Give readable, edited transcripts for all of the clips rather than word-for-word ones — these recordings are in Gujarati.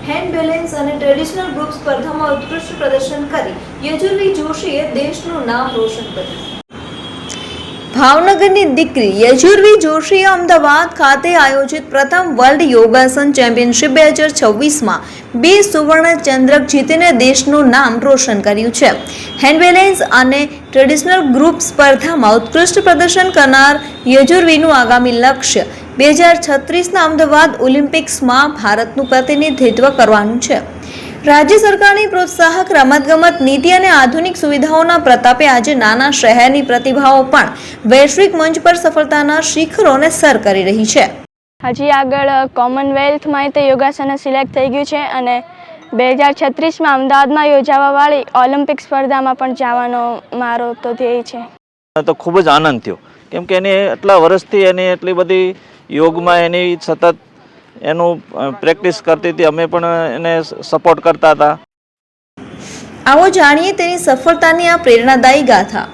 હેન્ડ બેલેન્સ અને ટ્રેડિશનલ ગ્રુપ સ્પર્ધામાં ઉત્કૃષ્ટ પ્રદર્શન કરી યજુર્વી જોશીએ દેશનું નામ રોશન કર્યું. ભાવનગરની દીકરી યજુર્વી જોશીએ અમદાવાદ ખાતે આયોજિત પ્રથમ વર્લ્ડ યોગાસન ચેમ્પિયનશિપ 2026માં 2 સુવર્ણ ચંદ્રક જીતીને દેશનું નામ રોશન કર્યું છે. હેન્ડ બેલેન્સ અને ટ્રેડિશનલ ગ્રુપ સ્પર્ધામાં ઉત્કૃષ્ટ પ્રદર્શન કરનાર યજુર્વીનું આગામી લક્ષ્ય 2036ના અમદાવાદ ઓલિમ્પિક્સમાં ભારતનું પ્રતિનિધિત્વ કરવાનું છે. રાજ્ય સરકારની પ્રોત્સાહક રમતગમત નીતિ અને આધુનિક સુવિધાઓના પ્રતાપે આજે નાના શહેરની પ્રતિભાઓ પણ વૈશ્વિક મંચ પર સફળતાના શિખરોને સર કરી રહી છે. હજી આગળ કોમનવેલ્થમાં તે યોગાસન સિલેક્ટ થઈ ગયું છે અને 2036માં અમદાવાદમાં યોજાવાવાળી ઓલિમ્પિક સ્પર્ધામાં પણ જવાનો મારો તો ધ્યેય છે. તો ખૂબ જ આનંદ થયો કેમ કે એને એટલા વર્ષથી એની એટલી બધી યોગમાં એની સતત એનું પ્રેક્ટિસ કરતી હતી. અમે પણ એને સપોર્ટ કરતા હતા. આવો જાણીએ તેની સફળતાની આ પ્રેરણાદાયી ગાથા.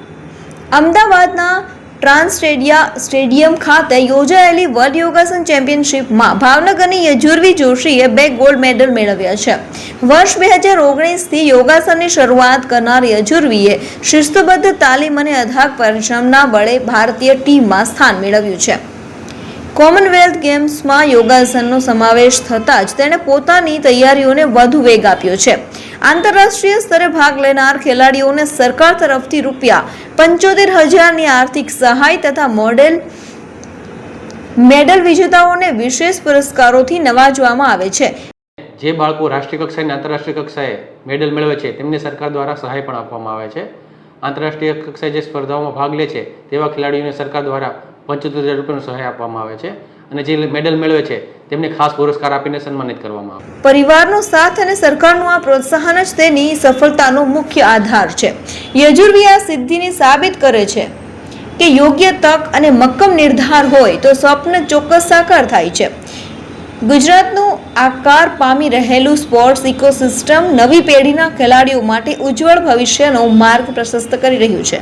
અમદાવાદના ટ્રાન્સસ્ટેડિયા સ્ટેડિયમ ખાતે યોજાયેલી વર્લ્ડ યોગાસન ચેમ્પિયનશિપમાં ભાવનગરની યજુર્વી જોશીએ 2 ગોલ્ડ મેડલ મેળવ્યા છે. વર્ષ 2019થી યોગાસનની શરૂઆત કરનાર યજુર્વીએ શિસ્તબદ્ધ તાલીમ અને અથાગ પરિશ્રમના બળે ભારતીય ટીમમાં સ્થાન મેળવ્યું છે. કોમનવેલ્થ ગેમ્સમાં યોગાસનનો સમાવેશ થતાં જ તેણે પોતાની તૈયારીઓને વધુ વેગ આપ્યો છે. આંતરરાષ્ટ્રીય સ્તરે ભાગ લેનાર ખેલાડીઓને સરકાર તરફથી ₹75,000ની આર્થિક સહાય તથા મેડલ વિજેતાઓને વિશેષ પુરસ્કારોથી નવાજવામાં આવે છે. જે બાળકો રાષ્ટ્રીય કક્ષાએ અને આંતરરાષ્ટ્રીય કક્ષાએ મેડલ મેળવે છે તેમને સરકાર દ્વારા સહાય પણ આપવામાં આવે છે. આંતરરાષ્ટ્રીય કક્ષાએ જે સ્પર્ધાઓમાં ભાગ લે છે તેવા ખેલાડીઓને સરકાર દ્વારા ₹75,000 સહાય આપવામાં આવે છે અને જે મેડલ મેળવે છે તેમને ખાસ પુરસ્કાર આપીને સન્માનિત કરવામાં આવે છે. પરિવારનો સાથ અને સરકારનું આ પ્રોત્સાહન જ તેની સફળતાનો મુખ્ય આધાર છે. યજુર્વી આ સિદ્ધિને સાબિત કરે છે કે યોગ્ય તક અને મક્કમ નિર્ધાર હોય તો સ્વપ્ન ચોક્કસ સાકાર થાય છે. ગુજરાતનું આકાર પામી રહેલું સ્પોર્ટ્સ ઇકોસિસ્ટમ નવી પેઢીના ખેલાડીઓ માટે ઉજ્જવળ ભવિષ્યનો માર્ગ પ્રશસ્ત કરી રહ્યું છે.